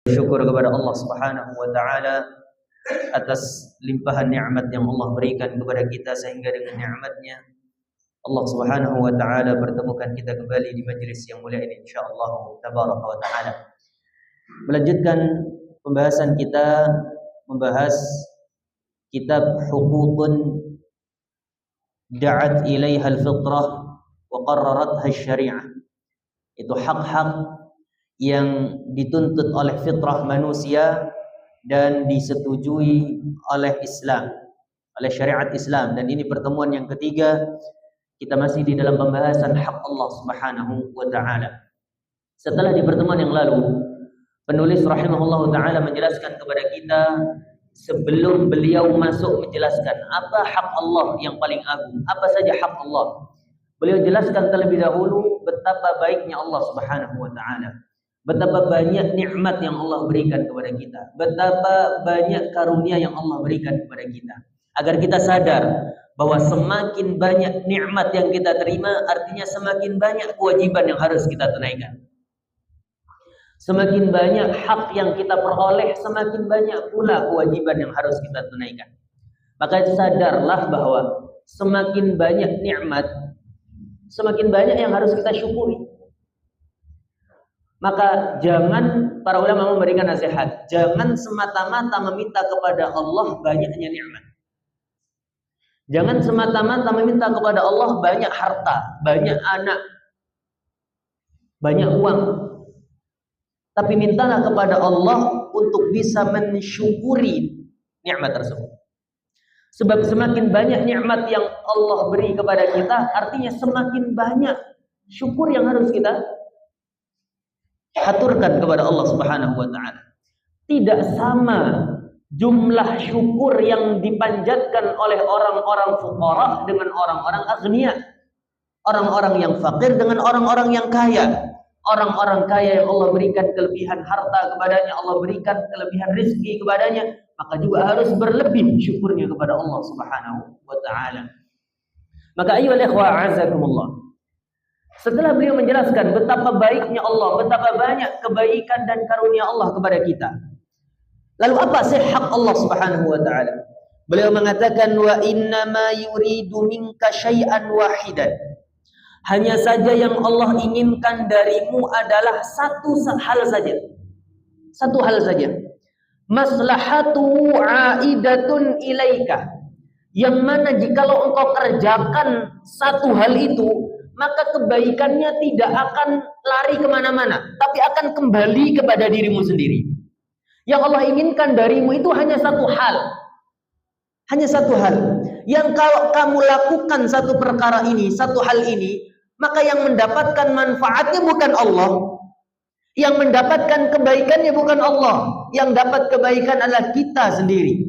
Syukur kepada Allah Subhanahu wa taala atas limpahan nikmat yang Allah berikan kepada kita, sehingga dengan nikmatnya Allah Subhanahu wa taala pertemukan kita kembali di majelis yang mulia ini insyaallah tabaraka wa taala. Melanjutkan pembahasan kita membahas kitab Huququn da'at ilaiha al-fitrah wa qarraratha asy-syari'ah. Itu hak-hak yang dituntut oleh fitrah manusia dan disetujui oleh Islam, oleh syariat Islam. Dan ini pertemuan yang ketiga, kita masih di dalam pembahasan hak Allah Subhanahu wa taala. Setelah di pertemuan yang lalu, penulis rahimahullah taala menjelaskan kepada kita, sebelum beliau masuk menjelaskan apa hak Allah yang paling agung, apa saja hak Allah, beliau jelaskan terlebih dahulu betapa baiknya Allah Subhanahu wa taala, betapa banyak nikmat yang Allah berikan kepada kita, betapa banyak karunia yang Allah berikan kepada kita, agar kita sadar bahwa semakin banyak nikmat yang kita terima, artinya semakin banyak kewajiban yang harus kita tunaikan. Semakin banyak hak yang kita peroleh, semakin banyak pula kewajiban yang harus kita tunaikan. Maka sadarlah bahwa semakin banyak nikmat, semakin banyak yang harus kita syukuri. Maka jangan, para ulama memberikan nasihat, jangan semata-mata meminta kepada Allah banyaknya nikmat. Jangan semata-mata meminta kepada Allah banyak harta, banyak anak, banyak uang. Tapi mintalah kepada Allah untuk bisa mensyukuri nikmat tersebut. Sebab semakin banyak nikmat yang Allah beri kepada kita, artinya semakin banyak syukur yang harus kita haturkan kepada Allah Subhanahu wa taala. Tidak sama jumlah syukur yang dipanjatkan oleh orang-orang fuqara dengan orang-orang aghnia. Orang-orang yang fakir dengan orang-orang yang kaya. Orang-orang kaya yang Allah berikan kelebihan harta kepadanya, Allah berikan kelebihan rezeki kepadanya, maka juga harus berlebih syukurnya kepada Allah Subhanahu wa taala. Maka ayyuhal ikhwah a'azakumullah, setelah beliau menjelaskan betapa baiknya Allah, betapa banyak kebaikan dan karunia Allah kepada kita, lalu apa sih hak Allah Subhanahu wa taala? Beliau mengatakan, wa innama yuridu minka syai'an wahidan. Hanya saja yang Allah inginkan darimu adalah satu hal saja. Satu hal saja. Maslahatu aidatun ilaika. Yang mana jikalau engkau kerjakan satu hal itu, maka kebaikannya tidak akan lari kemana-mana, tapi akan kembali kepada dirimu sendiri. Yang Allah inginkan darimu itu hanya satu hal. Hanya satu hal. Yang kalau kamu lakukan satu perkara ini, satu hal ini, maka yang mendapatkan manfaatnya bukan Allah. Yang mendapatkan kebaikannya bukan Allah. Yang dapat kebaikan adalah kita sendiri.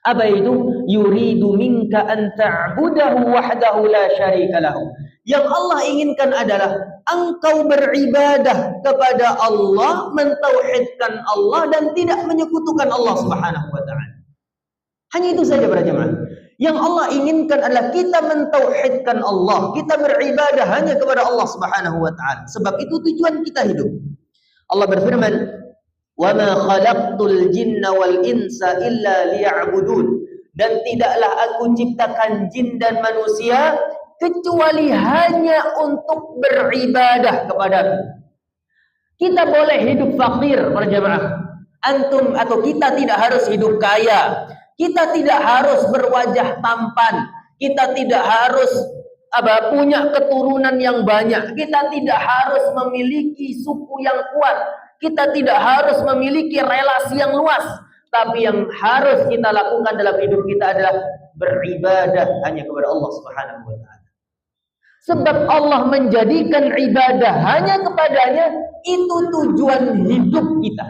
Apa itu? Yuridu minka an ta'budahu wahdahu la syarika lahu. Yang Allah inginkan adalah engkau beribadah kepada Allah, mentauhidkan Allah dan tidak menyekutukan Allah Subhanahu wa taala. Hanya itu saja para jemaah. Yang Allah inginkan adalah kita mentauhidkan Allah, kita beribadah hanya kepada Allah Subhanahu wa taala. Sebab itu tujuan kita hidup. Allah berfirman, "Wa ma khalaqtul jinna wal insa illa liya'budun." Dan tidaklah aku ciptakan jin dan manusia kecuali hanya untuk beribadah kepadaku. Kita boleh hidup fakir para jemaah. Antum atau kita tidak harus hidup kaya. Kita tidak harus berwajah tampan. Kita tidak harus punya keturunan yang banyak. Kita tidak harus memiliki suku yang kuat. Kita tidak harus memiliki relasi yang luas. Tapi yang harus kita lakukan dalam hidup kita adalah beribadah hanya kepada Allah Subhanahu wa taala. Sebab Allah menjadikan ibadah hanya kepadanya, itu tujuan hidup kita.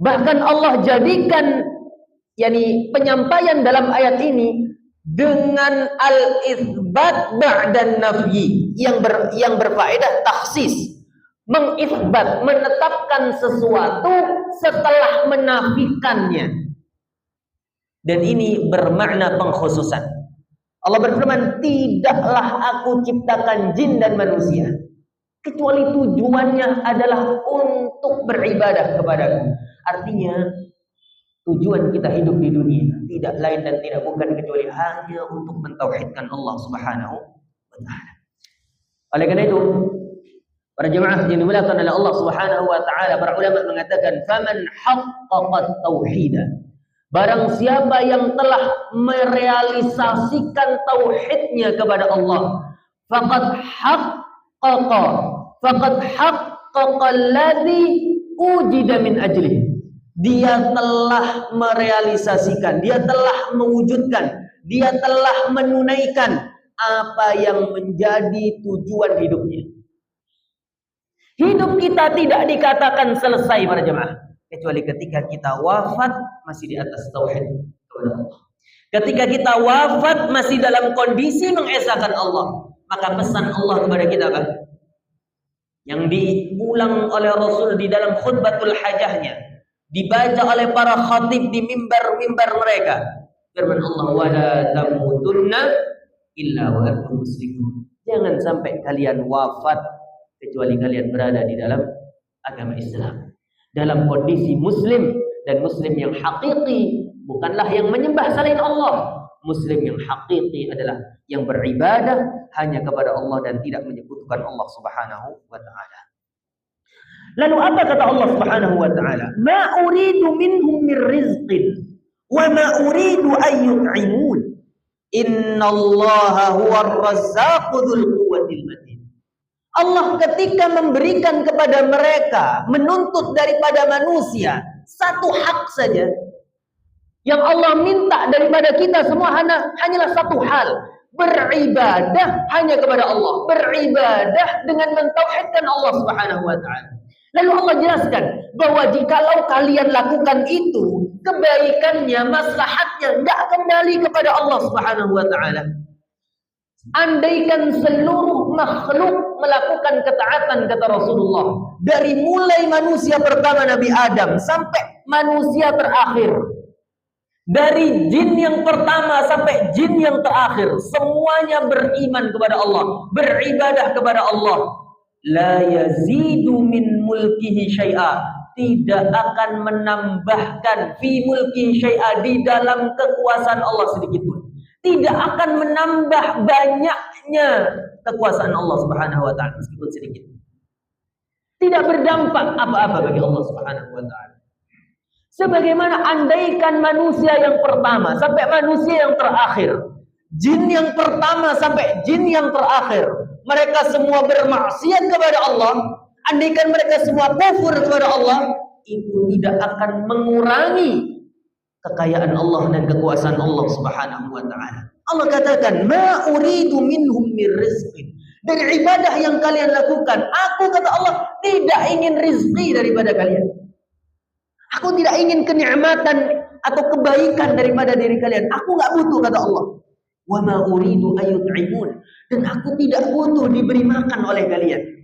Bahkan Allah jadikan penyampaian dalam ayat ini dengan al-itsbat ba'dan nafyi yang berfaedah takhsis, mengisbat, menetapkan sesuatu setelah menafikannya. Dan ini bermakna pengkhususan. Allah berfirman, tidaklah aku ciptakan jin dan manusia kecuali tujuannya adalah untuk beribadah kepadaku. Artinya tujuan kita hidup di dunia tidak lain dan tidak bukan kecuali hanya untuk mentauhidkan Allah Subhanahu wa taala. Oleh karena itu, para jemaah yang dimuliakan oleh Allah Subhanahu wa taala, para ulama mengatakan faman haqqaqat tauhida, barang siapa yang telah merealisasikan tauhidnya kepada Allah, faqad haqqaqa alladhi ujida min ajlihi, dia telah merealisasikan, dia telah mewujudkan, dia telah menunaikan apa yang menjadi tujuan hidupnya. Hidup kita tidak dikatakan selesai para jemaah, kecuali ketika kita wafat masih di atas tauhid kepada Allah. Ketika kita wafat masih dalam kondisi mengesahkan Allah, maka pesan Allah kepada kita apa? Yang diulang oleh Rasul di dalam khutbatul hajahnya, dibaca oleh para khatib di mimbar-mimbar mereka. Firman Allah, wala tamutunna illa wa antum muslimun. Jangan sampai kalian wafat kecuali kalian berada di dalam agama Islam, dalam kondisi muslim, dan muslim yang hakiki bukanlah yang menyembah selain Allah. Muslim yang hakiki adalah yang beribadah hanya kepada Allah dan tidak menyekutukan Allah Subhanahu wa taala. Lalu apa kata Allah Subhanahu wa taala? Ma uridu minhum min rizqin wa ma uridu an yut'imun. Innallaha huwar razzaqu dzul quwwatil matin. Allah ketika memberikan kepada mereka, menuntut daripada manusia satu hak saja. Yang Allah minta daripada kita semua hanyalah satu hal, beribadah hanya kepada Allah, beribadah dengan mentauhidkan Allah Subhanahu wa taala. Lalu Allah jelaskan bahwa jikalau kalian lakukan itu, kebaikannya, maslahatnya enggak kembali kepada Allah Subhanahu wa taala. Andaikan seluruh makhluk melakukan ketaatan, kata Rasulullah, dari mulai manusia pertama Nabi Adam sampai manusia terakhir, dari jin yang pertama sampai jin yang terakhir, semuanya beriman kepada Allah, beribadah kepada Allah, la yazidu min mulkihi syai'a, tidak akan menambahkan fi mulkihi syai'a, di dalam kekuasaan Allah sedikit pun. Tidak akan menambah banyaknya kekuasaan Allah Subhanahu wa taala meskipun sedikit. Tidak berdampak apa-apa bagi Allah Subhanahu wa taala. Sebagaimana andaikan manusia yang pertama sampai manusia yang terakhir, jin yang pertama sampai jin yang terakhir, mereka semua bermaksiat kepada Allah, andaikan mereka semua kufur kepada Allah, itu tidak akan mengurangi kekayaan Allah dan kekuasaan Allah Subhanahu wa taala. Allah katakan, "Ma uridu minhum min rizqin." Dari ibadah yang kalian lakukan, aku, kata Allah, tidak ingin rizki daripada kalian. Aku tidak ingin kenikmatan atau kebaikan daripada diri kalian. Aku enggak butuh, kata Allah. Wa ma uridu ayut'imun, dan aku tidak butuh diberi makan oleh kalian.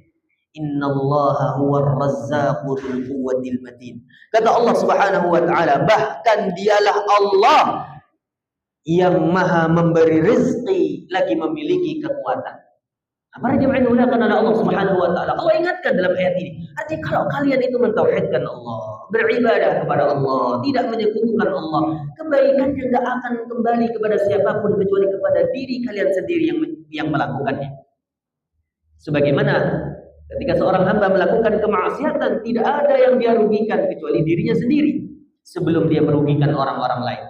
Innallaha huwar razzaqu dzul quwwatil matin. Kata Allah Subhanahu wa taala, bahkan dialah Allah yang maha memberi rezeki lagi memiliki kekuatan. Para jemaah yang dimuliakan oleh Allah Subhanahu wa taala, Allah ingatkan dalam ayat ini, artinya kalau kalian itu mentauhidkan Allah, beribadah kepada Allah, tidak menyekutukan Allah, kebaikannya tidak akan kembali kepada siapapun kecuali kepada diri kalian sendiri yang melakukannya. Sebagaimana ketika seorang hamba melakukan kemaksiatan, tidak ada yang dia rugikan kecuali dirinya sendiri sebelum dia merugikan orang-orang lain.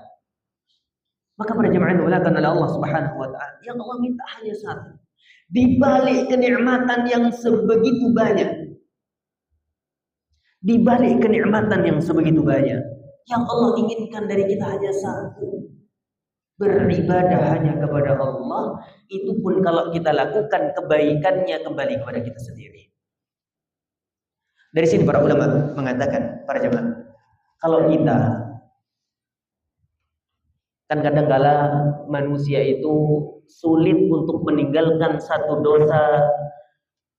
Maka para jemaah yang dimuliakan oleh Allah Subhanahu wa taala, yang Allah minta hanya satu. Di balik kenikmatan yang sebegitu banyak, di balik kenikmatan yang sebegitu banyak, yang Allah inginkan dari kita hanya satu, beribadah hanya kepada Allah. Itu pun kalau kita lakukan, kebaikannya kembali kepada kita sendiri. Dari sini para ulama mengatakan, para jemaah, kalau kita kan kadang-kala manusia itu sulit untuk meninggalkan satu dosa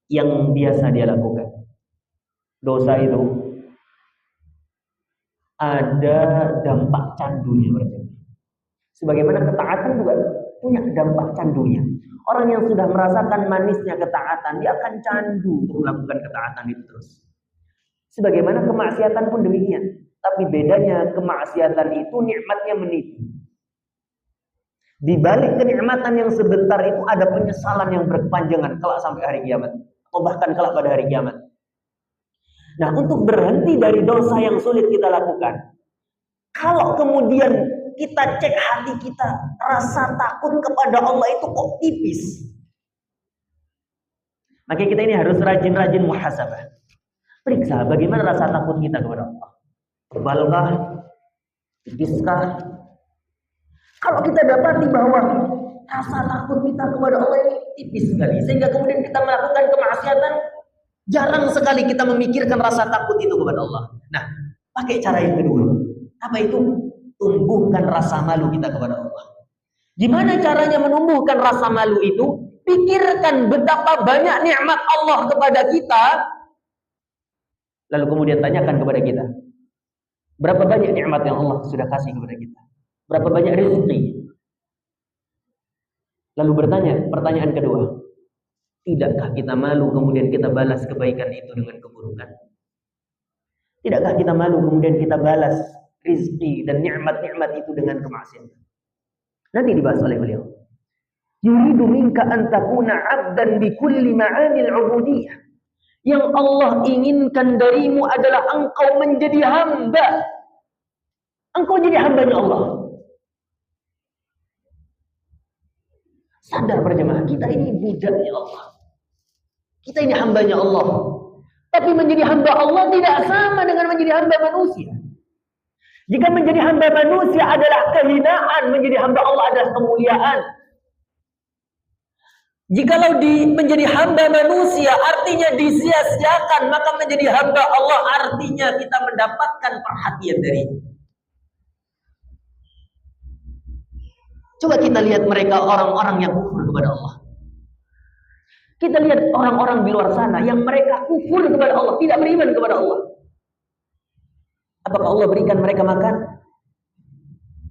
yang biasa dia lakukan. Dosa itu ada dampak candunya, para jemaah. Sebagaimana ketaatan juga punya dampak candunya. Orang yang sudah merasakan manisnya ketaatan, dia akan candu untuk melakukan ketaatan itu terus. Sebagaimana kemaksiatan pun demikian. Tapi bedanya kemaksiatan itu nikmatnya menipu. Di balik kenikmatan yang sebentar itu ada penyesalan yang berkepanjangan kelak sampai hari kiamat. Atau bahkan kelak pada hari kiamat. Nah, untuk berhenti dari dosa yang sulit kita lakukan, kalau kemudian kita cek hati kita, rasa takut kepada Allah itu kok tipis. Maka kita ini harus rajin-rajin muhasabah. Periksa bagaimana rasa takut kita kepada Allah. Tebalkah? Tipiskah? Kalau kita dapati bahwa rasa takut kita kepada Allah ini tipis sekali, sehingga kemudian kita melakukan kemaksiatan, jarang sekali kita memikirkan rasa takut itu kepada Allah. Nah, pakai cara yang kedua. Apa itu? Tumbuhkan rasa malu kita kepada Allah. Gimana caranya menumbuhkan rasa malu itu? Pikirkan betapa banyak nikmat Allah kepada kita. Lalu kemudian tanyakan kepada kita, berapa banyak nikmat yang Allah sudah kasih kepada kita? Berapa banyak rezeki? Lalu bertanya, pertanyaan kedua, tidakkah kita malu kemudian kita balas kebaikan itu dengan keburukan? Tidakkah kita malu kemudian kita balas rizki dan nikmat-nikmat itu dengan kemaksiatan? Nanti dibahas oleh beliau. Yuridu minka an takuna 'abdan bi kulli ma'anil 'ubudiyah. Yang Allah inginkan darimu adalah engkau menjadi hamba. Engkau jadi hambanya Allah. Sadar berjemaah, kita ini budaknya Allah. Kita ini hambanya Allah. Tapi menjadi hamba Allah tidak sama dengan menjadi hamba manusia. Jika menjadi hamba manusia adalah kehinaan, menjadi hamba Allah adalah kemuliaan. Jikalau menjadi hamba manusia artinya disia-siakan, maka menjadi hamba Allah artinya kita mendapatkan perhatian darinya. Coba kita lihat mereka orang-orang yang kufur kepada Allah. Kita lihat orang-orang di luar sana yang mereka kufur kepada Allah, tidak beriman kepada Allah. Apakah Allah berikan mereka makan?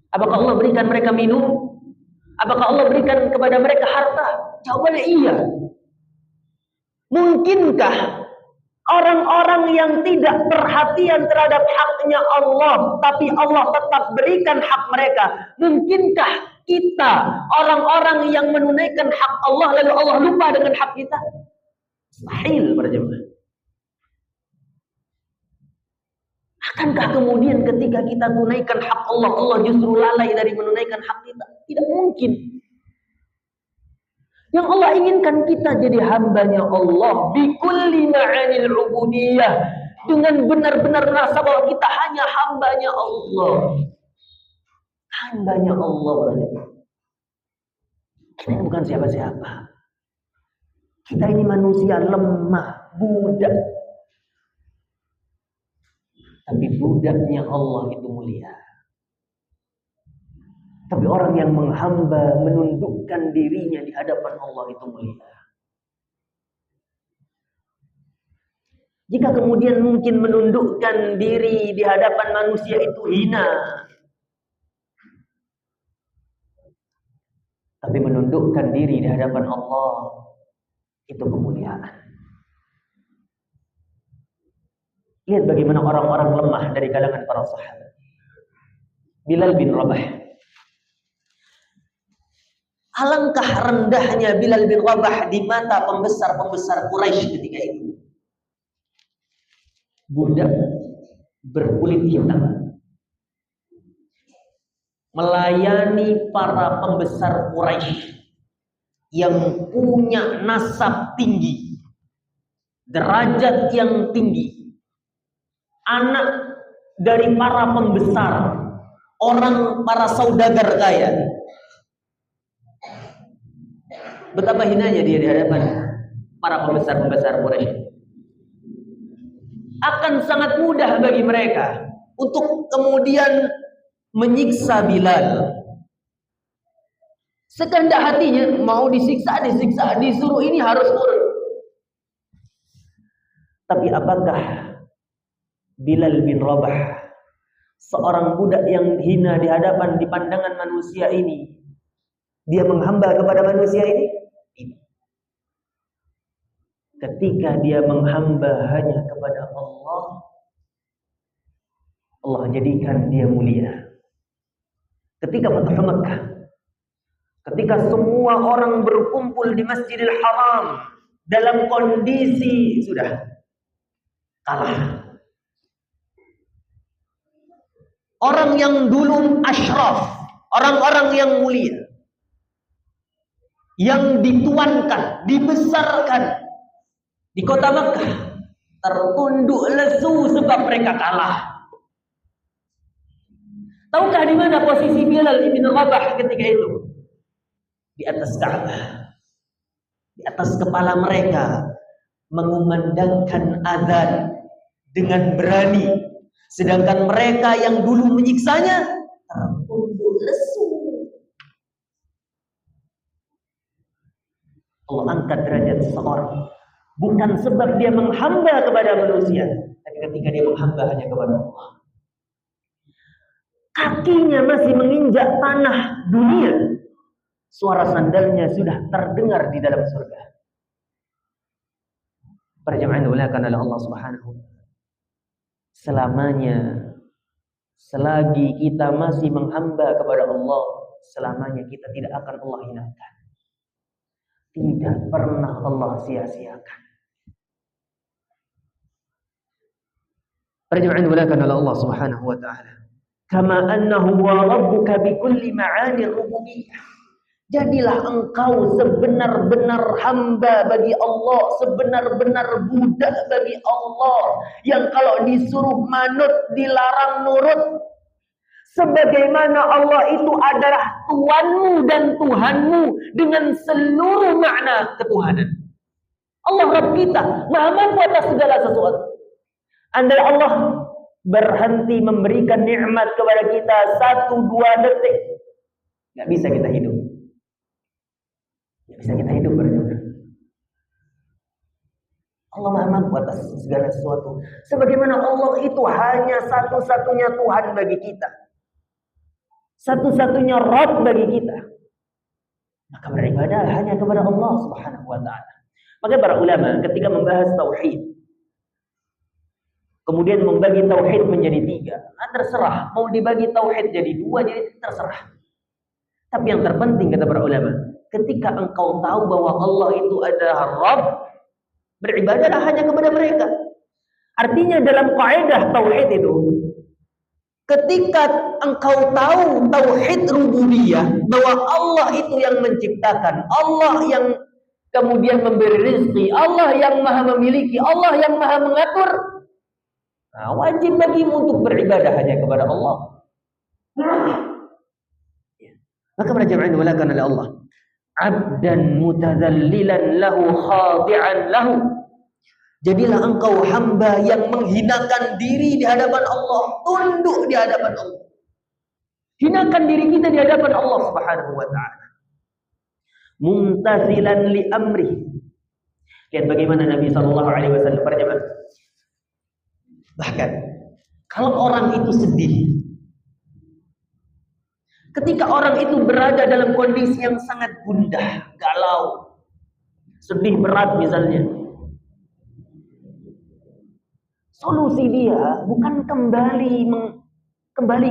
Apakah Allah berikan mereka minum? Apakah Allah berikan kepada mereka harta? Jawabannya iya. Mungkinkah orang-orang yang tidak perhatian terhadap haknya Allah, tapi Allah tetap berikan hak mereka? Mungkinkah kita, orang-orang yang menunaikan hak Allah, lalu Allah lupa dengan hak kita? Mustahil berjemaah. Akankah kemudian ketika kita tunaikan hak Allah, Allah justru lalai dari menunaikan hak kita? Tidak mungkin. Yang Allah inginkan kita jadi hambanya Allah bikulli ma'anil ubudiyah, dengan benar-benar merasa bahwa kita hanya hambanya Allah. Hambanya Allah. Kita ini bukan siapa-siapa. Kita ini manusia lemah, budak. Tapi budaknya Allah itu mulia. Tapi orang yang menghamba, menundukkan dirinya di hadapan Allah itu mulia. Jika kemudian mungkin menundukkan diri di hadapan manusia itu hina, tapi menundukkan diri di hadapan Allah itu kemuliaan. Lihat bagaimana orang-orang lemah dari kalangan para sahabat. Bilal bin Rabah. Alangkah rendahnya Bilal bin Rabah di mata pembesar-pembesar Quraisy ketika itu. Budak berkulit hitam, melayani para pembesar Quraisy yang punya nasab tinggi, derajat yang tinggi, anak dari para pembesar, para saudagar kaya. Betapa hinanya dia di hadapan para pembesar-pembesar Quraisy. Akan sangat mudah bagi mereka untuk kemudian menyiksa Bilal. Sekehendak hatinya mau disiksa, disuruh ini harus turun. Tapi apakah Bilal bin Rabah, seorang budak yang hina di pandangan manusia ini, dia menghamba kepada manusia ini? Tidak. Ketika dia menghamba hanya kepada Allah, Allah jadikan dia mulia. Ketika Fathu Makkah, ketika semua orang berkumpul di Masjidil Haram dalam kondisi sudah kalah. Orang yang dulu asyraf, orang-orang yang mulia, yang dituankan, dibesarkan di kota Makkah, tertunduk lesu sebab mereka kalah. Tahukah di mana posisi Bilal bin Rabah ketika itu? Di atas Ka'bah, di atas kepala mereka, mengumandangkan azan dengan berani. Sedangkan mereka yang dulu menyiksanya tertunduk lesu. Allah angkat derajat seseorang bukan sebab dia menghamba kepada manusia, tapi ketika dia menghamba hanya kepada Allah. Kakinya masih menginjak tanah dunia, suara sandalnya sudah terdengar di dalam surga. Para jemaah yang dimuliakan oleh Allah Subhanahu wa taala. Selamanya, selagi kita masih menghamba kepada Allah, selamanya kita tidak akan Allah hinakan. Tidak pernah Allah sia-siakan. Para jemaah yang dimuliakan oleh Allah Subhanahu wa taala. Kama annahu wa rabbuka bi kulli ma'ani rububiyyah. Jadilah engkau sebenar-benar hamba bagi Allah, sebenar-benar budak bagi Allah, yang kalau disuruh manut, dilarang nurut. Sebagaimana Allah itu adalah Tuanmu dan Tuhanmu dengan seluruh makna ketuhanan. Allah Rabb kita, Maha mampu atas segala sesuatu. Andai Allah berhenti memberikan nikmat kepada kita 1-2 detik, nggak bisa kita hidup. Nggak bisa kita hidup berdua. Allah Maha mampu atas segala sesuatu. Sebagaimana Allah itu hanya satu-satunya Tuhan bagi kita, satu-satunya Rabb bagi kita, maka beribadah hanya kepada Allah Subhanahu wa taala. Maka para ulama ketika membahas tauhid, kemudian membagi tauhid menjadi 3. Terserah mau dibagi tauhid jadi 2, jadi terserah. Tapi yang terpenting kata para ulama, ketika engkau tahu bahwa Allah itu adalah Rabb, beribadahlah hanya kepada mereka. Artinya dalam kaidah tauhid itu, ketika engkau tahu tauhid rububiyah, bahwa Allah itu yang menciptakan, Allah yang kemudian memberi rezeki, Allah yang maha memiliki, Allah yang maha mengatur, nah, wajib bagimu untuk beribadah hanya kepada Allah. Maka para jemaah yang dimuliakan oleh Allah, abdan mutadzallilan lahu khadi'an lahu. Jadilah engkau hamba yang menghinakan diri di hadapan Allah, tunduk di hadapan Allah. Hinakan diri kita di hadapan Allah Subhanahu wa taala. Mumtathilan li amri. Lihat bagaimana Nabi sallallahu alaihi wasallam berjamaah. Bahkan kalau orang itu sedih, ketika orang itu berada dalam kondisi yang sangat gundah, galau, sedih berat misalnya, solusi dia bukan kembali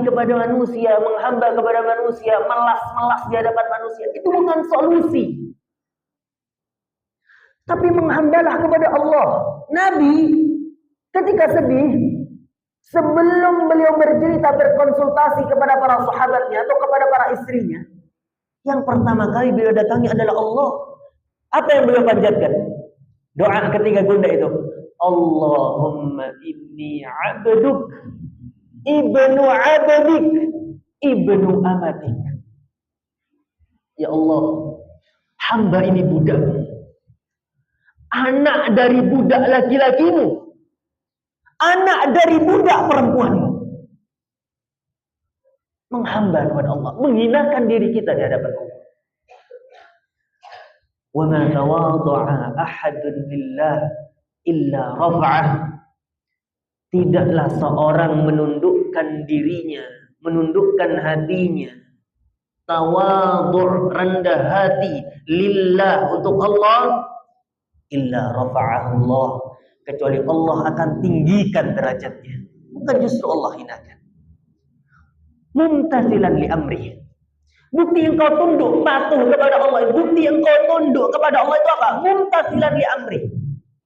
kepada manusia, menghamba kepada manusia, melas-melas di hadapan manusia. Itu bukan solusi. Tapi menghambalah kepada Allah. Nabi ketika sedih, sebelum beliau bercerita, berkonsultasi kepada para sahabatnya atau kepada para istrinya, yang pertama kali beliau datangi adalah Allah. Apa yang beliau panjatkan? Doa ketika gundah itu, Allahumma inni abduk, ibnu abdik, ibnu amatik. Ya Allah, hamba ini budak, anak dari budak laki-lakimu, anak dari budak perempuanmu. Menghamba kepada Allah, menghinakan diri kita di hadapan Allah. Wa ma tawadha'a ahadun lillah illa rafa'ah. Tidaklah seorang menundukkan dirinya, menundukkan hatinya tawadhu', rendah hati lillah, untuk Allah, illa rafa'ahu Allah, kecuali Allah akan tinggikan derajatnya, bukan justru Allah hinakan. Mumtasilan li amri, bukti engkau tunduk patuh kepada Allah, bukti engkau tunduk kepada Allah itu apa? Mumtasilan li amri,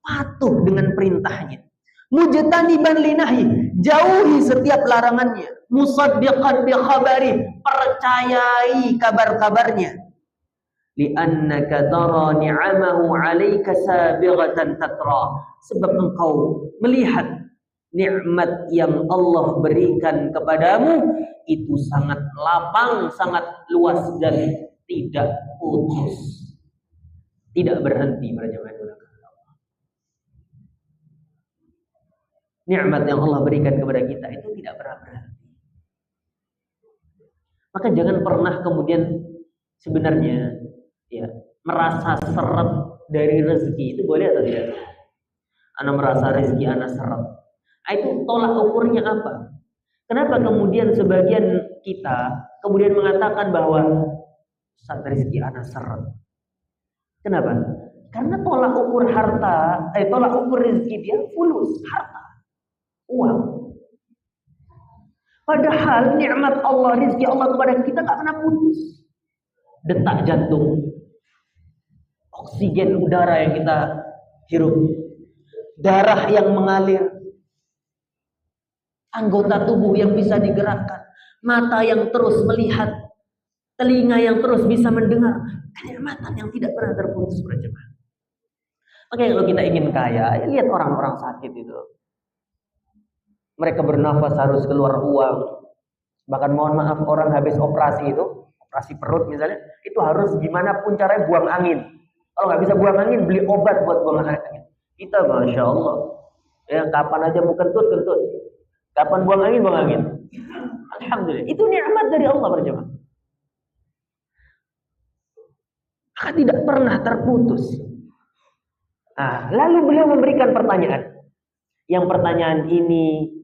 patuh dengan perintahnya. Mujtaniban li nahyi, jauhi setiap larangannya. Musaddiqan bi khabari, percayai kabar-kabarnya. Li'annaka tara ni'amahu 'alaika sabighatan tatra, sebab engkau melihat nikmat yang Allah berikan kepadamu itu sangat lapang, sangat luas dan tidak putus, tidak berhenti. Nikmat yang Allah berikan kepada kita itu tidak pernah berhenti. Maka jangan pernah kemudian sebenarnya ya merasa seret dari rezeki. Itu boleh atau tidak? Ana merasa rezeki ana seret. Itu tolak ukurnya apa? Kenapa kemudian sebagian kita kemudian mengatakan bahwa saat rezeki ana seret? Kenapa? Karena tolak ukur harta, tolak ukur rezeki dia fulus, harta, uang. Padahal nikmat Allah, rezeki Allah kepada kita tak pernah putus. Detak jantung, oksigen udara yang kita hirup, darah yang mengalir, anggota tubuh yang bisa digerakkan, mata yang terus melihat, telinga yang terus bisa mendengar, kenikmatan yang tidak pernah terputus, berjemaah. Makanya kalau kita ingin kaya, lihat orang-orang sakit itu. Mereka bernafas harus keluar uang. Bahkan mohon maaf, orang habis operasi itu, operasi perut misalnya, itu harus gimana pun caranya buang angin. Kalau nggak bisa buang angin, beli obat buat buang angin. Kita Masya Allah, ya kapan aja mau kentut. Kapan buang angin, buang angin. Alhamdulillah, itu nikmat dari Allah, berjemaah. Maka tidak pernah terputus. Nah, lalu beliau memberikan pertanyaan. Yang pertanyaan ini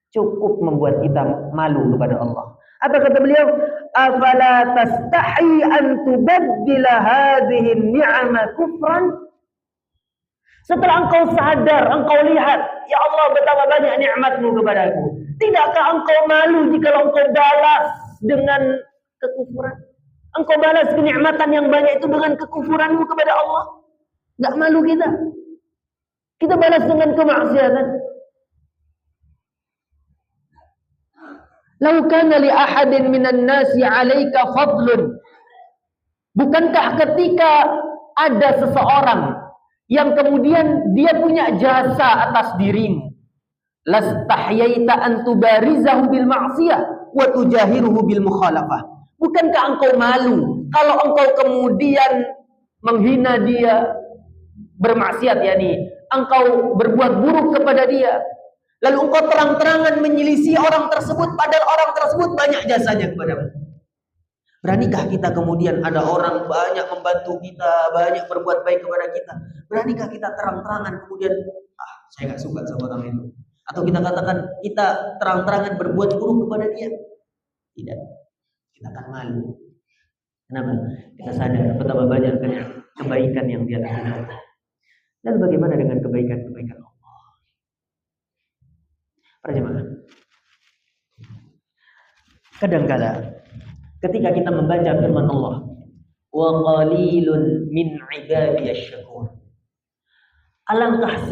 cukup membuat kita malu kepada Allah. Apa kata beliau? Afala tastahi an tubaddila hadhihi ni'ama kufran? Setelah engkau sadar, engkau lihat, ya Allah betapa banyak nikmatmu kepadaku, tidakkah engkau malu jika engkau balas dengan kekufuran? Engkau balas kenikmatan yang banyak itu dengan kekufuranmu kepada Allah? Enggak malu kita? Kita balas dengan kemaksiatan. Lau kana li ahadin minan nasi 'alaika fadlun. Bukankah ketika ada seseorang yang kemudian dia punya jasa atas dirimu, lastahyaita an tubarizahu bil ma'siyah wa tujahiruhu bil mukhalafah. Bukankah engkau malu kalau engkau kemudian menghina dia, bermaksiat, yakni engkau berbuat buruk kepada dia, lalu engkau terang-terangan menyelisih orang tersebut, padahal orang tersebut banyak jasanya kepadamu. Beranikah kita kemudian ada orang banyak membantu kita, banyak berbuat baik kepada kita, beranikah kita terang-terangan kemudian saya nggak suka sama orang itu, atau kita katakan kita terang-terangan berbuat buruk kepada dia? Tidak, kita akan malu. Kenapa? Kita sadar betapa banyak kebaikan yang dia lakukan. Dan bagaimana dengan kebaikan-kebaikan Allah? Para jemaah, kadang-kala ketika kita membaca firman Allah, wa qalilun min ibadiyasy syakur, alangkah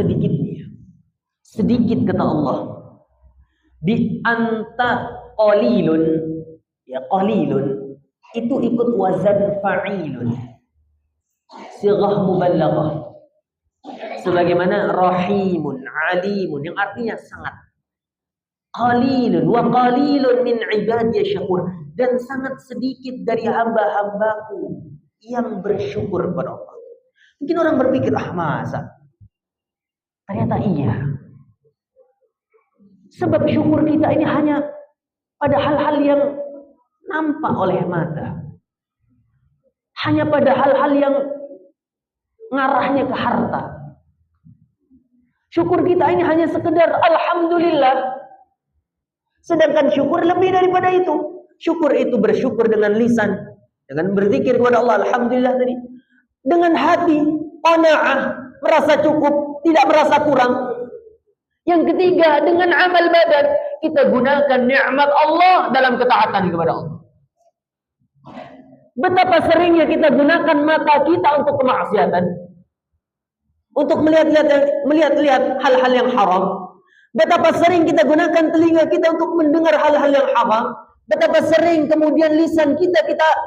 sedikit kata Allah di antara qalilun, ya qalilun itu ikut wazan fa'ilun, sighah mubalaghah, sebagaimana rahimun, alimun, yang artinya sangat. Qalilun wa qalilun min ibadiyasy syakur, dan sangat sedikit dari hamba-hambaku yang bersyukur kepada Allah. Mungkin orang berpikir, masa? Ternyata iya. Sebab syukur kita ini hanya pada hal-hal yang nampak oleh mata. Hanya pada hal-hal yang ngarahnya ke harta. Syukur kita ini hanya sekedar alhamdulillah. Sedangkan syukur lebih daripada itu. Syukur itu bersyukur dengan lisan, dengan berzikir kepada Allah, alhamdulillah tadi. Dengan hati, qanaah, merasa cukup, tidak merasa kurang. Yang ketiga, dengan amal badan, kita gunakan nikmat Allah dalam ketaatan kepada Allah. Betapa seringnya kita gunakan mata kita untuk kemaksiatan, untuk melihat-lihat hal-hal yang haram. Betapa sering kita gunakan telinga kita untuk mendengar hal-hal yang haram. Betapa sering kemudian lisan kita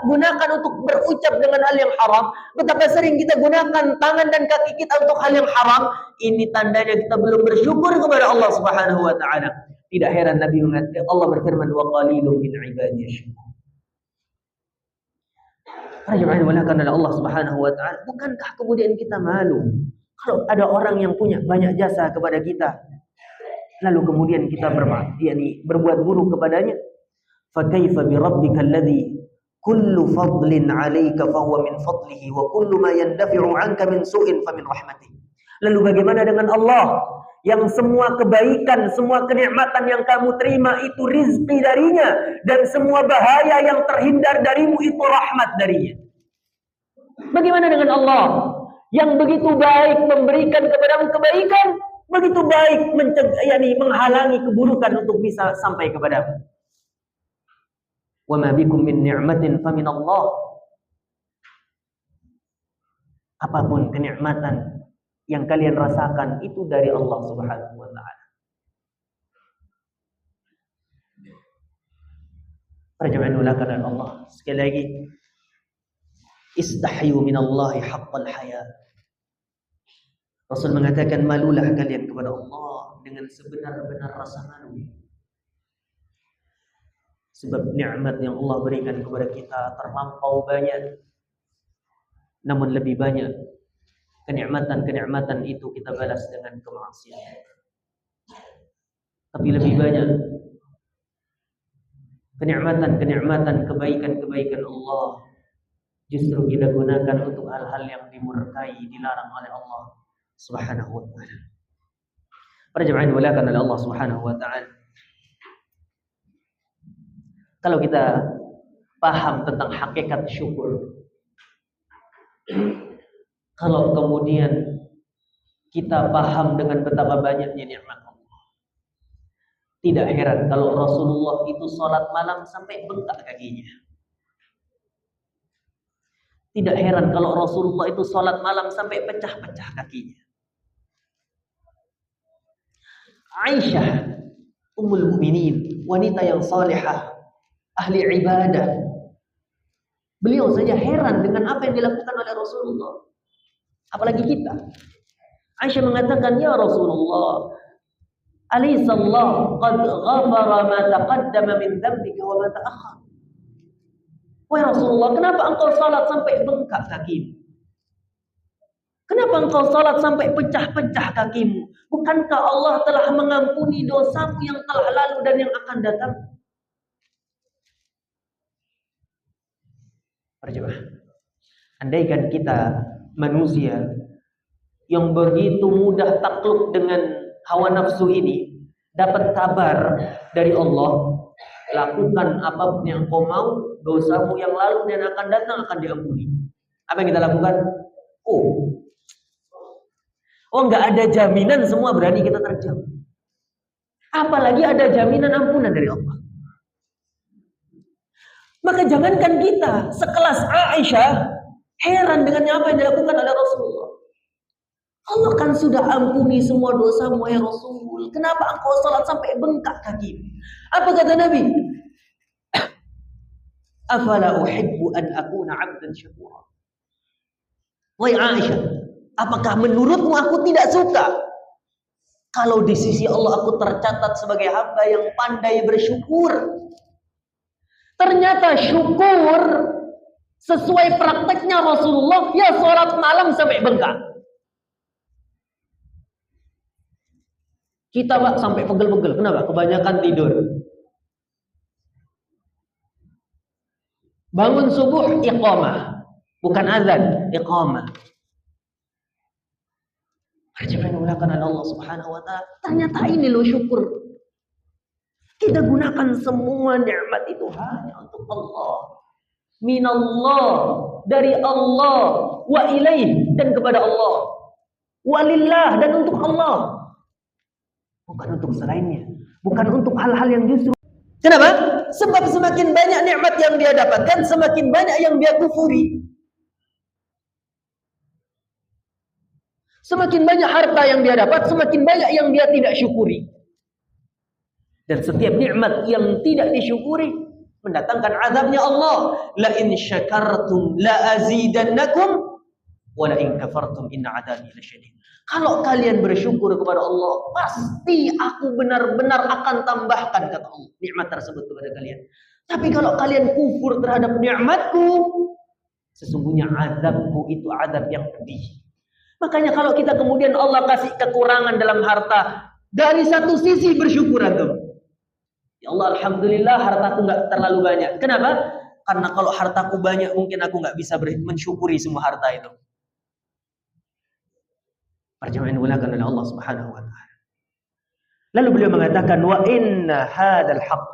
gunakan untuk berucap dengan hal yang haram. Betapa sering kita gunakan tangan dan kaki kita untuk hal yang haram. Ini tandanya kita belum bersyukur kepada Allah Subhanahu wa taala. Tidak heran Nabi mengatakan, Allah berfirman, wa qalilun min ibadiy syukur. Para jemaah dimulakan oleh Allah Subhanahu wa taala, bukankah kemudian kita malu kalau ada orang yang punya banyak jasa kepada kita, lalu kemudian kita berbuat buruk kepadanya? Fa kaifa bi rabbika alladhi kullu fadlin 'alayka fa huwa min fadlihi wa kullu ma yandafi'u 'anka min su'in fa min rahmatihi. Lalu bagaimana dengan Allah yang semua kebaikan, semua kenikmatan yang kamu terima itu rizki darinya, dan semua bahaya yang terhindar darimu itu rahmat darinya? Bagaimana dengan Allah yang begitu baik memberikan kepadamu kebaikan, begitu baik menghalangi keburukan untuk bisa sampai kepadamu? Wa ma bikum min ni'matin fa min Allah. Apapun kenikmatan yang kalian rasakan itu dari Allah Subhanahu wa taala. Perjalanan mulakan Allah. Sekali lagi, istahyu minallahi haqqal haya. Rasul mengatakan, malulah kalian kepada Allah dengan sebenar-benar rasa malu. Sebab nikmat yang Allah berikan kepada kita terlampau banyak. Namun lebih banyak kenikmatan-kenikmatan itu kita balas dengan kemaksiatan. Tapi lebih banyak kenikmatan-kenikmatan, kebaikan-kebaikan Allah justru kita gunakan untuk hal-hal yang dimurkai, dilarang oleh Allah Subhanahu wa taala. Para jemaah yang dimuliakan oleh Allah Subhanahu wa taala, kalau kita paham tentang hakikat syukur, kalau kemudian kita paham dengan betapa banyaknya nikmat Allah, tidak heran kalau Rasulullah itu sholat malam sampai bengkak kakinya. Tidak heran kalau Rasulullah itu sholat malam sampai pecah-pecah kakinya. Aisyah, Ummul Mukminin, wanita yang salihah, ahli ibadah, beliau saja heran dengan apa yang dilakukan oleh Rasulullah. Apalagi kita. Aisyah mengatakan, ya Rasulullah, alaysa Allah qad ghafara ma taqaddama min dhanbika wa ma ta'akhkhar. Wahai Rasulullah, kenapa engkau salat sampai bengkak kakimu? Kenapa engkau salat sampai pecah-pecah kakimu? Bukankah Allah telah mengampuni dosamu yang telah lalu dan yang akan datang? Perjemaah, andaikan kita manusia yang begitu mudah takluk dengan hawa nafsu ini, dapat kabar dari Allah, lakukan apapun yang kau mau, dosamu yang lalu dan akan datang akan diampuni. Apa yang kita lakukan? Nggak ada jaminan semua berani kita terjam. Apalagi ada jaminan ampunan dari Allah. Maka jangankan kita, sekelas Aisyah heran dengan apa yang dilakukan oleh Rasulullah. Allah kan sudah ampuni semua dosamu, ya Rasul. Kenapa engkau salat sampai bengkak kaki? Apa kata Nabi? Afala uhibbu an akuna 'abdan syakura. Wahai Aisyah, apakah menurutmu aku tidak suka kalau di sisi Allah aku tercatat sebagai hamba yang pandai bersyukur? Ternyata syukur sesuai prakteknya Rasulullah, ya sholat malam sampai bengkak. Kita Pak sampai pegel-pegel. Kenapa? Kebanyakan tidur. Bangun subuh iqamah, bukan azan, iqamah. Jangan mulakan Allah Subhanahu wa taala. Ternyata ini loh syukur. Kita gunakan semua nikmat itu hanya untuk Allah. Minallah, dari Allah, wa ilaih, dan kepada Allah, walillah, dan untuk Allah, bukan untuk selainnya, bukan untuk hal-hal yang justru. Kenapa? Sebab semakin banyak nikmat yang dia dapatkan, semakin banyak yang dia kufuri. Semakin banyak harta yang dia dapat, semakin banyak yang dia tidak syukuri. Dan setiap nikmat yang tidak disyukuri mendatangkan azabnya Allah. La in syakartum la azidannakum wa la in kafartum inna adzabi lasyadid. Kalau kalian bersyukur kepada Allah, pasti aku benar-benar akan tambahkan, kata Allah, nikmat tersebut kepada kalian. Tapi kalau kalian kufur terhadap nikmatku, sesungguhnya azabku itu azab yang pedih. Makanya kalau kita kemudian Allah kasih kekurangan dalam harta, dari satu sisi bersyukur antum. Ya Allah, alhamdulillah hartaku nggak terlalu banyak. Kenapa? Karena kalau hartaku banyak mungkin aku nggak bisa mensyukuri semua harta itu. Perjamuan dimulakan oleh Allah Subhanahu wa taala. Lalu beliau mengatakan, wa inna hadzal haqq.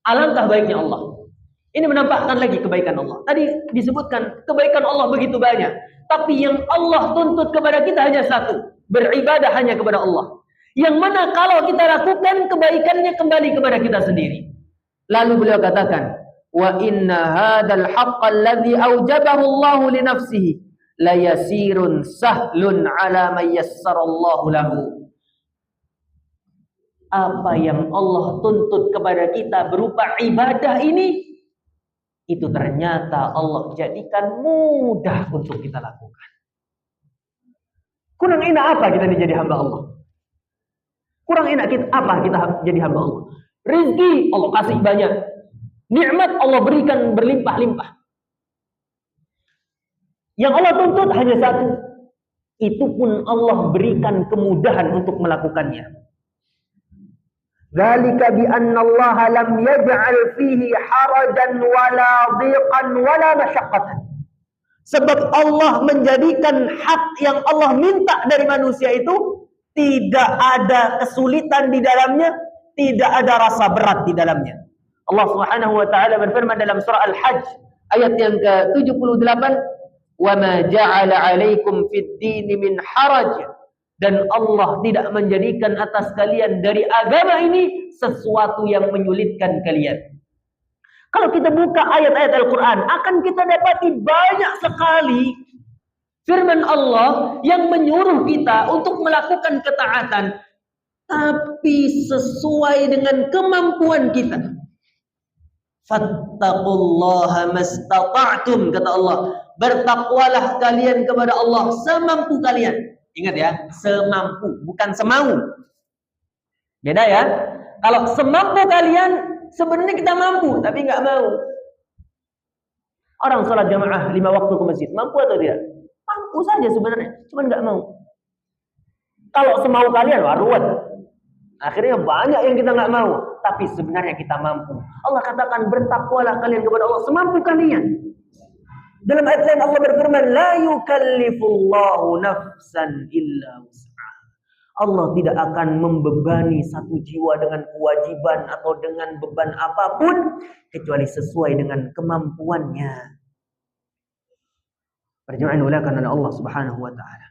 Alangkah baiknya Allah. Ini menampakkan lagi kebaikan Allah. Tadi disebutkan kebaikan Allah begitu banyak, tapi yang Allah tuntut kepada kita hanya satu, beribadah hanya kepada Allah. Yang mana kalau kita lakukan, kebaikannya kembali kepada kita sendiri. Lalu beliau katakan, wa inna hadzal haqq alladhi aujabahu Allah li nafsihi la yasirun sahlun ala man yassarallahu lahu. Apa yang Allah tuntut kepada kita berupa ibadah ini, itu ternyata Allah jadikan mudah untuk kita lakukan. Kurang enak apa kita menjadi hamba Allah? Kurang enak apa kita jadi hamba Allah? Rizki Allah kasih banyak, nikmat Allah berikan berlimpah-limpah. Yang Allah tuntut hanya satu, itu pun Allah berikan kemudahan untuk melakukannya. Dzalika bi anna Allah lam yaj'al fihi harajan wala dhiqan wala masyaqqatan. Sebab Allah menjadikan hak yang Allah minta dari manusia itu tidak ada kesulitan di dalamnya, tidak ada rasa berat di dalamnya. Allah Subhanahu wa taala berfirman dalam surah Al-Hajj ayat yang ke-78, "Wa ma ja'ala 'alaikum fid dini min haraj." Dan Allah tidak menjadikan atas kalian dari agama ini sesuatu yang menyulitkan kalian. Kalau kita buka ayat-ayat Al-Quran, akan kita dapati banyak sekali firman Allah yang menyuruh kita untuk melakukan ketaatan, tapi sesuai dengan kemampuan kita. Fattaqullaha mastata'tum, kata Allah. Bertakwalah kalian kepada Allah semampu kalian. Ingat ya, semampu, bukan semau. Beda ya. Kalau semampu kalian, sebenarnya kita mampu, tapi nggak mau. Orang sholat jamaah 5 waktu ke masjid, mampu atau tidak? Mampu saja sebenarnya, cuma nggak mau. Kalau semau kalian, wah ruwet. Akhirnya banyak yang kita nggak mau, tapi sebenarnya kita mampu. Allah katakan, bertakwalah kalian kepada Allah semampu kalian. Dalam ayat lain Allah berfirman, la yukallifullahu nafsan illa wus'aha. Allah tidak akan membebani satu jiwa dengan kewajiban atau dengan beban apapun kecuali sesuai dengan kemampuannya. Perjalanan dimulakan oleh Allah Subhanahu wa taala.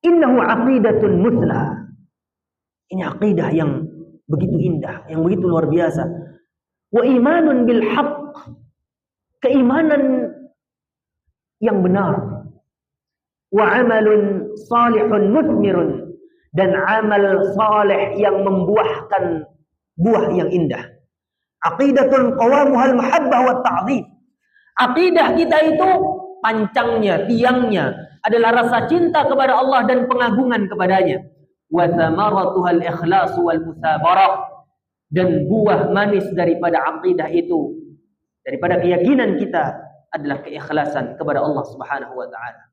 Innahu aqidatun muthla. Ini aqidah yang begitu indah, yang begitu luar biasa. Wa imanun bil haqq. Keimanan yang benar. Wa amalun salihun muthmirun, dan amal saleh yang membuahkan buah yang indah. Aqidatun qawamuhal mahabbah wa ta'zim. Aqidah kita itu pancangnya, tiangnya adalah rasa cinta kepada Allah dan pengagungan kepadanya. Wa thamaratuhal ikhlas wal musabarah, dan buah manis daripada aqidah itu, daripada keyakinan kita, adalah keikhlasan kepada Allah Subhanahu wa taala.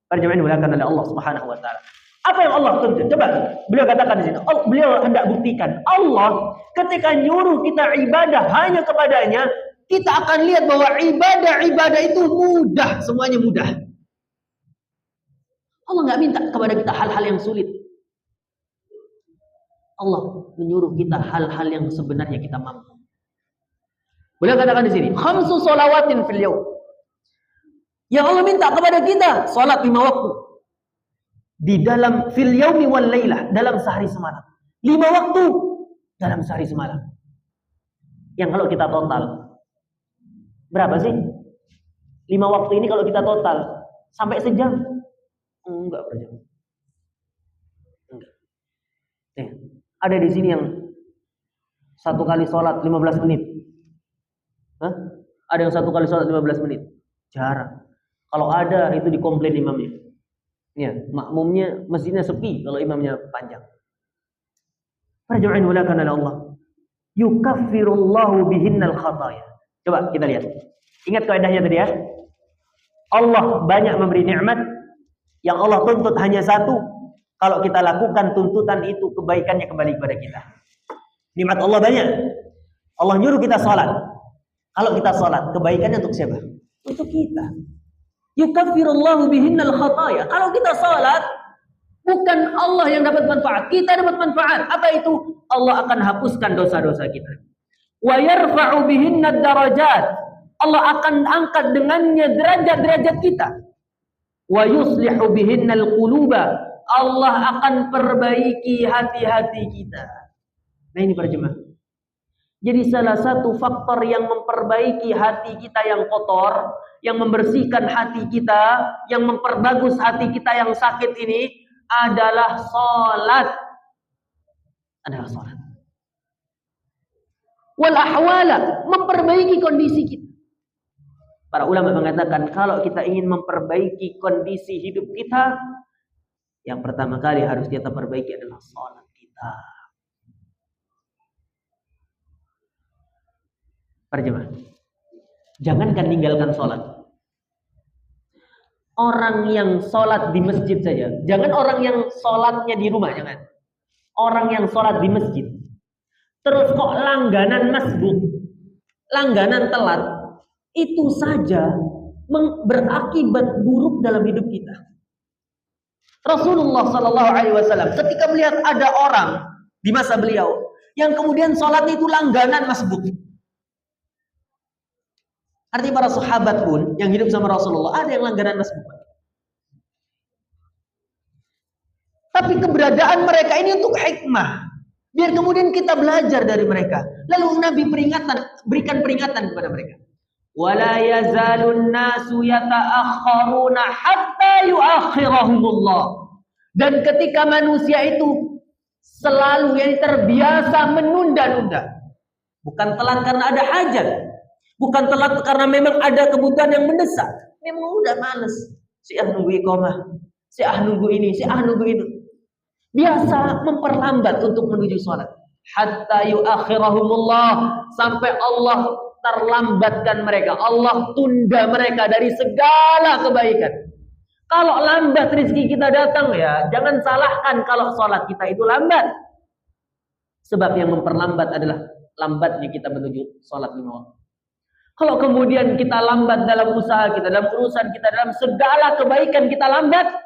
Perjalanan dimulakan oleh Allah Subhanahu wa taala. Apa yang Allah tuntut? Coba beliau katakan di sini. Beliau hendak buktikan, Allah ketika nyuruh kita ibadah hanya kepadanya, kita akan lihat bahwa ibadah itu mudah, semuanya mudah. Allah nggak minta kepada kita hal-hal yang sulit. Allah menyuruh kita hal-hal yang sebenarnya kita mampu. Beliau katakan di sini, khamsu shalawatin fil yaum. Yang Allah minta kepada kita salat 5 waktu. Di dalam fil yaumi wal lailah, dalam sehari semalam. 5 waktu dalam sehari semalam. Yang kalau kita total berapa sih? 5 waktu ini kalau kita total sampai sejam? Enggak per jam. Enggak. Ada di sini yang satu kali sholat 15 menit. Hah? Ada yang satu kali sholat 15 menit. Jarang. Kalau ada itu dikomplain imamnya. Ya, makmumnya masjidnya sepi kalau imamnya panjang. Farja'in walakan Allah. Yukaffirullahu bihinnal khataya. Coba kita lihat. Ingat kaidahnya tadi ya. Allah banyak memberi nikmat, yang Allah tuntut hanya satu. Kalau kita lakukan tuntutan itu, kebaikannya kembali kepada kita. Nikmat Allah banyak. Allah nyuruh kita sholat. Kalau kita sholat, kebaikannya untuk siapa? Untuk kita. Yukaffirullahu bihinnal khataya. Kalau kita sholat, bukan Allah yang dapat manfaat, kita dapat manfaat. Apa itu? Allah akan hapuskan dosa-dosa kita. Wa yarfa'u bihinnad darajat. Allah akan angkat dengannya derajat-derajat kita. Wa yuslihu bihinnal quluba. Allah akan perbaiki hati-hati kita. Nah ini para jemaah. Jadi salah satu faktor yang memperbaiki hati kita yang kotor, yang membersihkan hati kita, yang memperbagus hati kita yang sakit ini adalah salat. Adalah salat. Wal ahwala, memperbaiki kondisi kita. Para ulama mengatakan kalau kita ingin memperbaiki kondisi hidup kita, yang pertama kali harus kita perbaiki adalah salat kita. Para jemaah, jangankan tinggalkan salat. Orang yang salat di masjid saja, jangan orang yang salatnya di rumah, jangan. Orang yang salat di masjid, terus kok langganan masbuk, langganan telat, itu saja berakibat buruk dalam hidup kita. Rasulullah Sallallahu Alaihi Wasallam ketika melihat ada orang di masa beliau yang kemudian sholatnya itu langganan masbuk. Artinya para sahabat pun yang hidup sama Rasulullah ada yang langganan masbuk. Tapi keberadaan mereka ini untuk hikmah, biar kemudian kita belajar dari mereka. Lalu Nabi berikan peringatan kepada mereka. Wala yazalun nasu yata'akhkharuna hatta yuakhirahumullah. Dan ketika manusia itu selalu yang terbiasa menunda-nunda, bukan telat karena ada hajat, bukan telat karena memang ada kebutuhan yang mendesak, memang udah males, si nunggu iqamah, si nunggu ini, si nunggu itu, biasa memperlambat untuk menuju sholat. Hatta yuakhirahumullah, sampai Allah terlambatkan mereka, Allah tunda mereka dari segala kebaikan. Kalau lambat rezeki kita datang, ya jangan salahkan kalau sholat kita itu lambat. Sebab yang memperlambat adalah lambatnya kita menuju sholat 5 waktu. Kalau kemudian kita lambat dalam usaha kita, dalam urusan kita, dalam segala kebaikan kita lambat,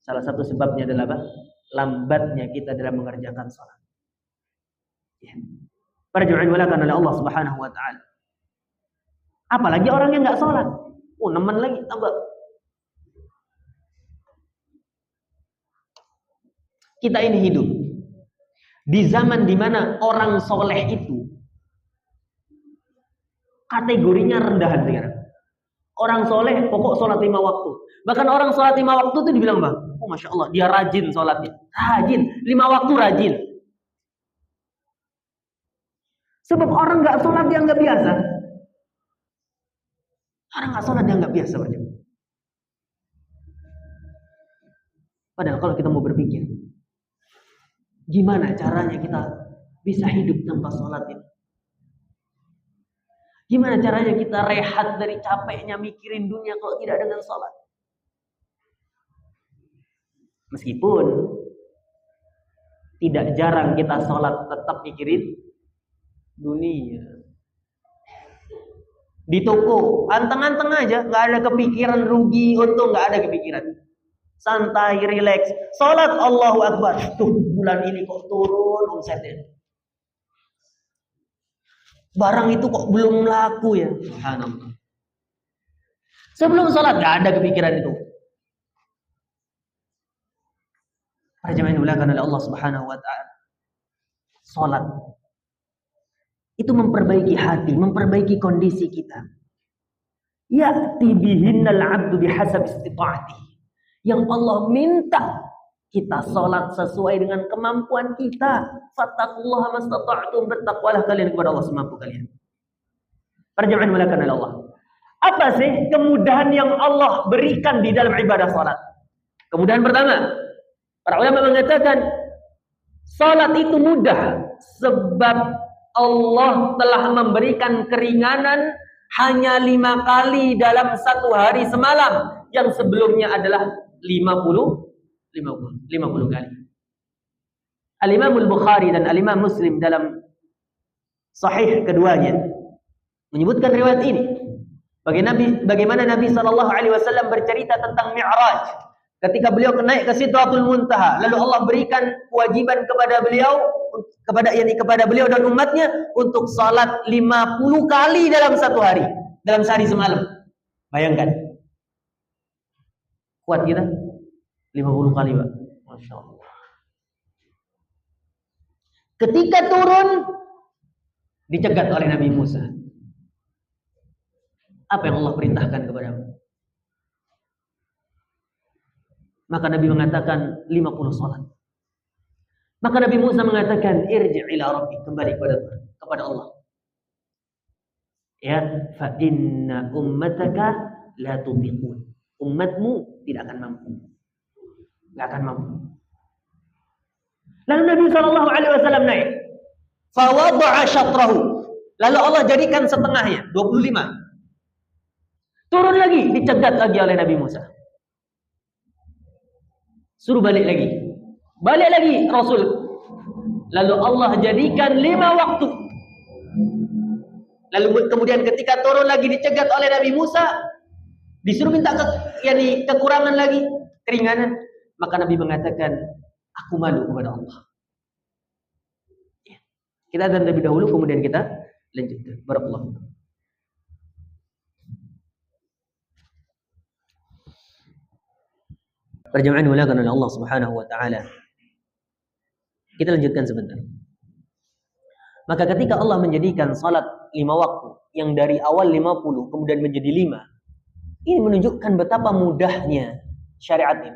salah satu sebabnya adalah apa? Lambatnya kita dalam mengerjakan sholat. Ya. Farju'in walakan oleh Allah Subhanahu wa taala. Apalagi orang yang enggak salat. Nemen lagi tambah. Kita ini hidup di zaman di mana orang soleh itu kategorinya rendahan sekarang. Orang soleh pokok sholat 5 waktu. Bahkan orang sholat 5 waktu itu dibilang bang, oh masya Allah dia rajin sholatnya, rajin 5 waktu rajin. Sebab orang nggak sholat dia nggak biasa. Orang nggak sholat dia nggak biasa aja. Padahal kalau kita mau berpikir, gimana caranya kita bisa hidup tanpa sholat ini? Gimana caranya kita rehat dari capeknya mikirin dunia kalau tidak dengan sholat? Meskipun tidak jarang kita sholat tetap mikirin dunia. Di toko anteng-anteng aja, nggak ada kepikiran rugi untung, nggak ada kepikiran. santai, rileks. Salat Allahu Akbar. Tuh, bulan ini kok turun omsetnya. Barang itu kok belum laku ya. Subhanallah. Sebelum salat gak ada kepikiran itu. Para jemaah yang dimuliakan oleh Allah Subhanahu wa taala. Salat itu memperbaiki hati, memperbaiki kondisi kita. Ya'ti bihinnal 'abdu bihasab istita'ati. Yang Allah minta kita salat sesuai dengan kemampuan kita. Fattaqullaha mastata'tum, bertakwalah kalian kepada Allah semampu kalian. Para jemaah yang dimuliakan oleh Allah. Apa sih kemudahan yang Allah berikan di dalam ibadah salat? Kemudahan pertama, para ulama mengatakan salat itu mudah sebab Allah telah memberikan keringanan hanya 5 kali dalam 1 hari semalam, yang sebelumnya adalah 50 kali. Al-Imam Al-Bukhari dan Al-Imam Muslim dalam sahih keduanya menyebutkan riwayat ini. Bagaimana Nabi SAW bercerita tentang Mi'raj. Ketika beliau naik ke Sidratul Muntaha, lalu Allah berikan kewajiban kepada beliau, kepada beliau dan umatnya untuk salat 50 kali dalam 1 hari, dalam sehari semalam. Bayangkan. Kuat kita? 50 kali, Pak. Masya Allah. Ketika turun, dicegat oleh Nabi Musa. Apa yang Allah perintahkan kepadamu? Maka Nabi mengatakan 50 salat. Maka Nabi Musa mengatakan irji' ila rabbik, kembali kepada Allah. Ya, fa inna ummataka la tutiqun. Umatmu tidak akan mampu. Enggak akan mampu. Lalu Nabi SAW naik. Fa wada'a syatrahu. Lalu Allah jadikan setengahnya, 25. Turun lagi, dicegat lagi oleh Nabi Musa. Suruh balik lagi. Balik lagi Rasul. Lalu Allah jadikan 5 waktu. Lalu kemudian ketika turun lagi dicegat oleh Nabi Musa, disuruh minta kekurangan lagi, keringanan. Maka Nabi mengatakan, aku malu kepada Allah. Kita akan terlebih dahulu, kemudian kita lanjutkan. Barakallahu. Perjamaah dimuliakan oleh Allah Subhanahu wa taala. Kita lanjutkan sebentar. Maka ketika Allah menjadikan salat 5 waktu yang dari awal 50 kemudian menjadi 5, ini menunjukkan betapa mudahnya syariat ini.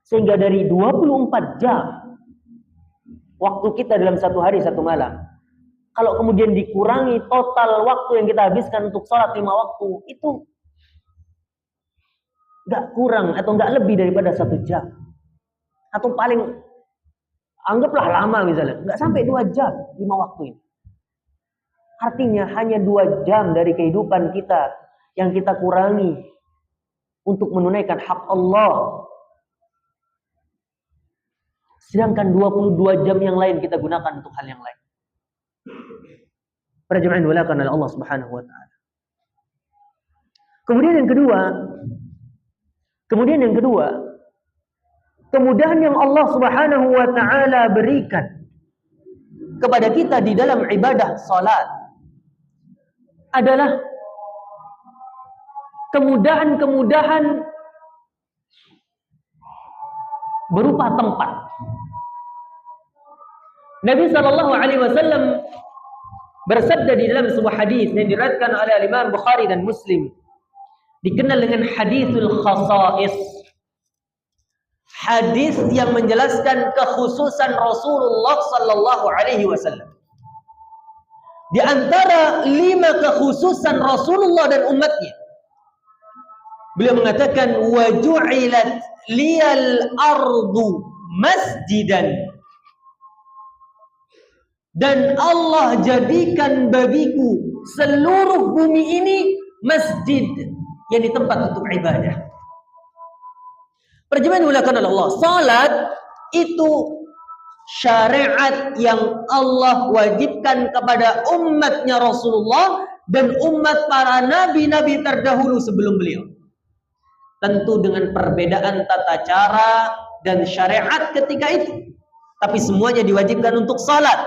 Sehingga dari 24 jam waktu kita dalam 1 hari 1 malam, kalau kemudian dikurangi total waktu yang kita habiskan untuk salat 5 waktu, itu nggak kurang atau nggak lebih daripada 1 jam, atau paling anggaplah lama misalnya nggak sampai 2 jam 5 waktu ini. Artinya hanya 2 jam dari kehidupan kita yang kita kurangi untuk menunaikan hak Allah, sedangkan 22 jam yang lain kita gunakan untuk hal yang lain. Para jemaah dimuliakan oleh Allah Subhanahu wa taala. Kemudian yang kedua, kemudahan yang Allah Subhanahu wa taala berikan kepada kita di dalam ibadah salat adalah kemudahan-kemudahan berupa tempat. Nabi sallallahu alaihi wasallam bersabda di dalam sebuah hadis yang diriwayatkan oleh Imam Bukhari dan Muslim, dikenal dengan hadithul khasa'is. Hadis yang menjelaskan kekhususan Rasulullah sallallahu alaihi wasallam. Di antara 5 kekhususan Rasulullah dan umatnya, beliau mengatakan wa ju'ilat liyal ardu masjidan, dan Allah jadikan bagiku seluruh bumi ini masjid, yang di tempat untuk ibadah. Perjemaah dimuliakan oleh Allah, salat itu syariat yang Allah wajibkan kepada umatnya Rasulullah dan umat para nabi-nabi terdahulu sebelum beliau. tentu dengan perbedaan tata cara dan syariat ketika itu. Tapi semuanya diwajibkan untuk salat.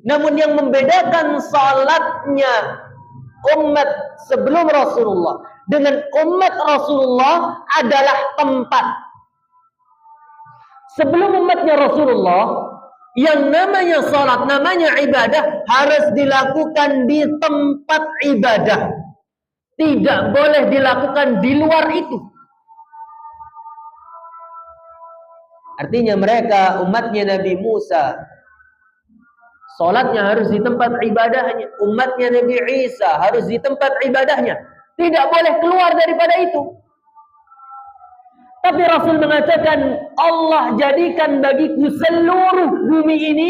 Namun yang membedakan salatnya umat sebelum Rasulullah dengan umat Rasulullah adalah tempat. Sebelum umatnya Rasulullah, yang namanya salat, namanya ibadah harus dilakukan di tempat ibadah. Tidak boleh dilakukan di luar itu. Artinya mereka umatnya Nabi Musa, salatnya harus di tempat ibadahnya. Umatnya Nabi Isa harus di tempat ibadahnya. Tidak boleh keluar daripada itu. Tapi Rasul mengatakan, Allah jadikan bagiku seluruh bumi ini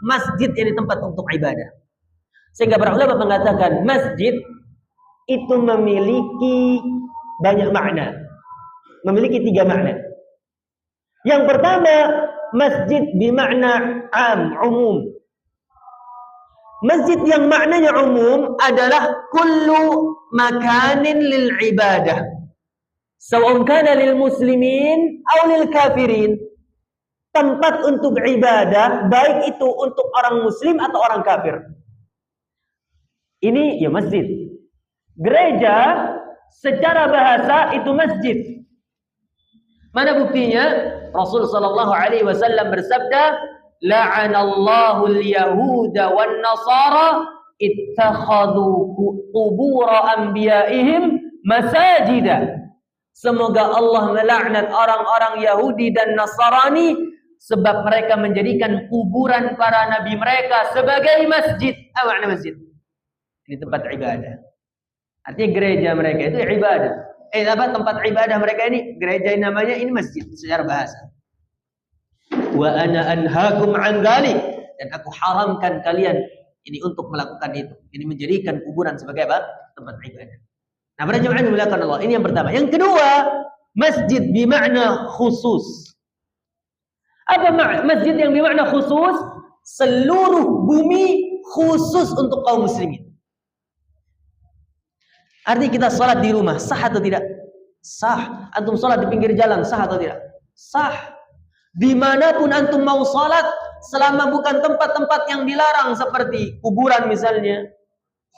masjid, yang di tempat untuk ibadah. Sehingga para ulama mengatakan masjid itu memiliki banyak makna. Memiliki 3 makna. Yang pertama, masjid bermakna umum. Masjid yang maknanya umum adalah kullu makanin lil ibadah. Sawa'un kana lil muslimin aw lil kafirin. Tempat untuk ibadah, baik itu untuk orang muslim atau orang kafir. Ini ya masjid. Gereja secara bahasa itu masjid. Mana buktinya? Rasul sallallahu alaihi wasallam bersabda, la'anallahu al-yahuda wan nasara ittakhadhu qubur anbiya'ihim masajida. Semoga Allah melaknat orang-orang Yahudi dan Nasrani sebab mereka menjadikan kuburan para nabi mereka sebagai masjid. Apa makna masjid? Ini tempat ibadah. Artinya gereja mereka itu ibadah. Tempat ibadah mereka ini, gereja namanya ini masjid secara bahasa. Wa ana anhaakum an dzalik, dan aku haramkan kalian ini untuk melakukan itu. Ini menjadikan kuburan sebagai apa? Tempat ibadah. Nah, para jemaah yang dimuliakan Allah, ini yang pertama. Yang kedua, masjid bermakna khusus. Apa masjid yang bermakna khusus? Seluruh bumi khusus untuk kaum muslimin. Artinya kita salat di rumah, sah atau tidak? Sah. Antum salat di pinggir jalan, sah atau tidak? Sah. Dimanapun antum mau salat, selama bukan tempat-tempat yang dilarang seperti kuburan misalnya,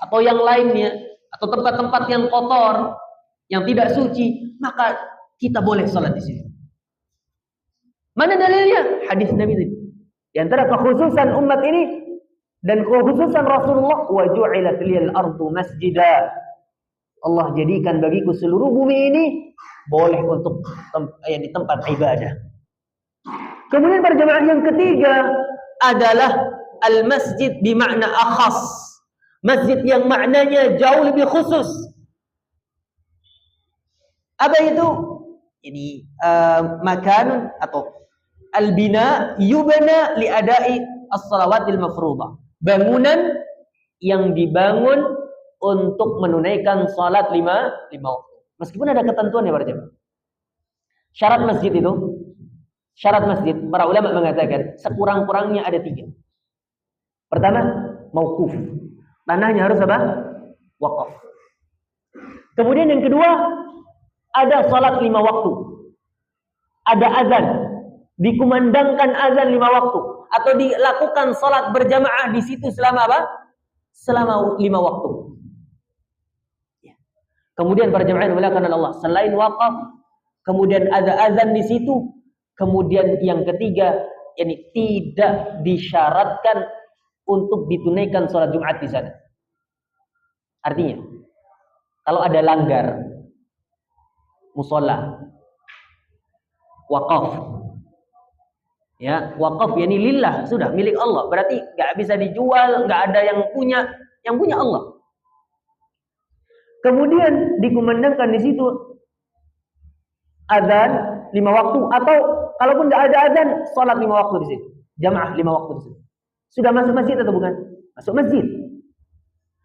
atau yang lainnya, atau tempat-tempat yang kotor, yang tidak suci, maka kita boleh salat di sini. Mana dalilnya? Hadis Nabi itu. Di antara kekhususan umat ini dan kekhususan Rasulullah, wa ju'ilat liyal ardu masjidah. Allah jadikan bagiku seluruh bumi ini boleh untuk di tempat ibadah. Kemudian para jemaah yang ketiga adalah al-masjid bermakna akhas. Masjid yang maknanya jauh lebih khusus. Apa itu? Ini makan atau al-bina yubna li adai as-salawatil mafruḍah. Bangunan yang dibangun untuk menunaikan salat 5 waktu. Meskipun ada ketentuan ya para jemaah. Syarat masjid itu, syarat masjid para ulama mengatakan sekurang-kurangnya ada 3. Pertama, mauquf. Tanahnya harus apa? Wakaf. Kemudian yang kedua, ada salat 5 waktu. Ada azan. Dikumandangkan azan 5 waktu. Atau dilakukan salat berjamaah di situ selama apa? Selama 5 waktu. Kemudian para jemaah yang dimuliakan Allah, selain wakaf, kemudian ada azan di situ. Kemudian yang ketiga, ini tidak disyaratkan untuk ditunaikan sholat Jumat di sana. Artinya, kalau ada langgar musola, wakaf, ya wakaf, yani lillah, sudah milik Allah. Berarti nggak bisa dijual, nggak ada yang punya Allah. Kemudian dikumandangkan di situ azan 5 waktu, atau kalaupun tidak ada azan, sholat 5 waktu di situ, jamaah 5 waktu di situ. Sudah masuk masjid atau bukan? Masuk masjid.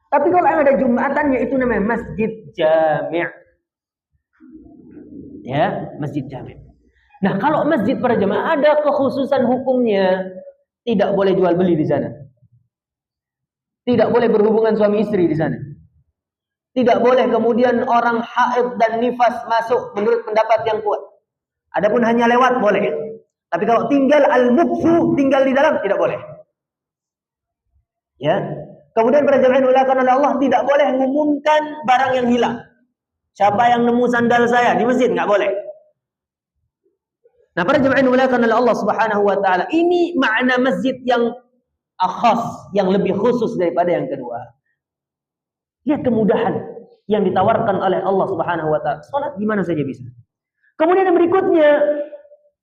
Tapi kalau ada jumatannya itu namanya masjid jami'. Ya, masjid jami'. Nah, kalau masjid para jamaah ada kekhususan hukumnya, tidak boleh jual beli di sana. Tidak boleh berhubungan suami istri di sana. Tidak boleh kemudian orang haid dan nifas masuk menurut pendapat yang kuat. Adapun hanya lewat boleh. Tapi kalau tinggal al-mukfu, tinggal di dalam, tidak boleh. Ya. Kemudian para jamaah dimuliakan oleh Allah, tidak boleh mengumumkan barang yang hilang. Siapa yang nemu sandal saya di masjid, nggak boleh. Nah, para jamaah dimuliakan oleh Allah Subhanahu wa taala, ini makna masjid yang akhas, yang lebih khusus daripada yang kedua. Lihat kemudahan yang ditawarkan oleh Allah Subhanahu wa taala. Salat di mana saja bisa. Kemudian yang berikutnya,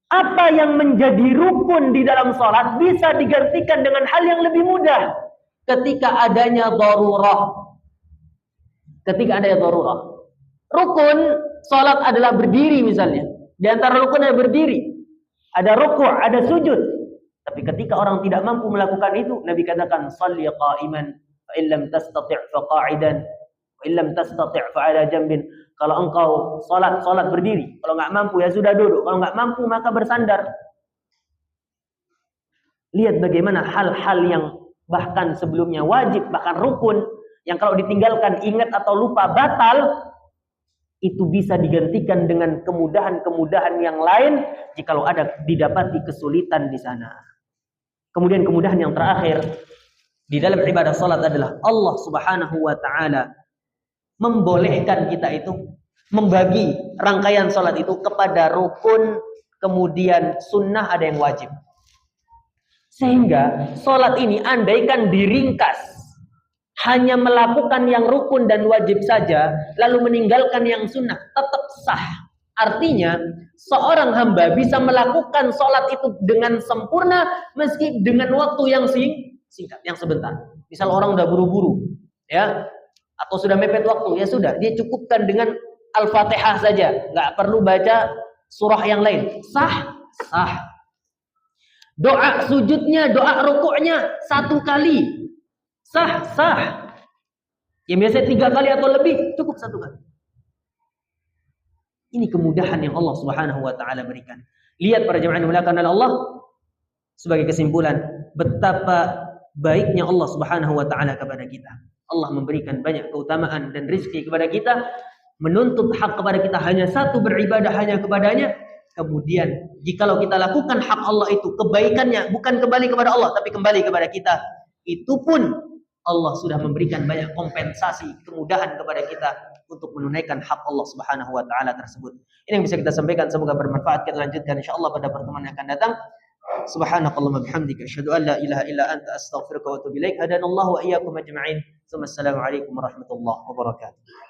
apa yang menjadi rukun di dalam salat bisa digantikan dengan hal yang lebih mudah ketika adanya darurah. Ketika adanya darurah. Rukun salat adalah berdiri misalnya. Di antara rukun ada berdiri. Ada rukuk, ada sujud. Tapi ketika orang tidak mampu melakukan itu, Nabi katakan shalli qa'iman fa illam tastati' fa qa'idan wa illam tastati' fa 'ala jambin. Kalau engkau salat berdiri. Kalau enggak mampu ya sudah duduk. Kalau enggak mampu maka bersandar. Lihat bagaimana hal-hal yang bahkan sebelumnya wajib, bahkan rukun, yang kalau ditinggalkan ingat atau lupa batal, itu bisa digantikan dengan kemudahan-kemudahan yang lain jikalau ada didapati kesulitan di sana. Kemudian kemudahan yang terakhir di dalam ibadah salat adalah Allah Subhanahu wa taala membolehkan kita itu membagi rangkaian salat itu kepada rukun, kemudian sunnah, ada yang wajib. Sehingga salat ini andaikan diringkas hanya melakukan yang rukun dan wajib saja, lalu meninggalkan yang sunnah, tetap sah. Artinya, seorang hamba bisa melakukan sholat itu dengan sempurna, meski dengan waktu yang singkat, yang sebentar. Misal orang udah buru-buru, ya, atau sudah mepet waktu, ya sudah, dia cukupkan dengan Al-Fatihah saja, nggak perlu baca surah yang lain. Sah, sah. Doa sujudnya, doa rukuknya 1 kali. Sah, sah. Yang biasanya 3 kali atau lebih, cukup 1 kali. Ini kemudahan yang Allah Subhanahu wa taala berikan. Lihat para jemaah yang dimuliakan oleh Allah, sebagai kesimpulan, betapa baiknya Allah Subhanahu wa taala kepada kita. Allah memberikan banyak keutamaan dan rezeki kepada kita, menuntut hak kepada kita hanya satu, beribadah hanya kepadanya. Kemudian jikalau kita lakukan hak Allah itu, kebaikannya bukan kembali kepada Allah tapi kembali kepada kita, itu pun Allah sudah memberikan banyak kompensasi, kemudahan kepada kita untuk menunaikan hak Allah Subhanahu wa taala tersebut. Ini yang bisa kita sampaikan, semoga bermanfaat. Kita lanjutkan insyaallah pada pertemuan yang akan datang. Subhanakallahumma bihamdika asyhadu an la ilaha illa anta astaghfiruka wa atubu ilaik. Hadanallahu wa iyyakum ajma'in. Assalamualaikum warahmatullahi wabarakatuh.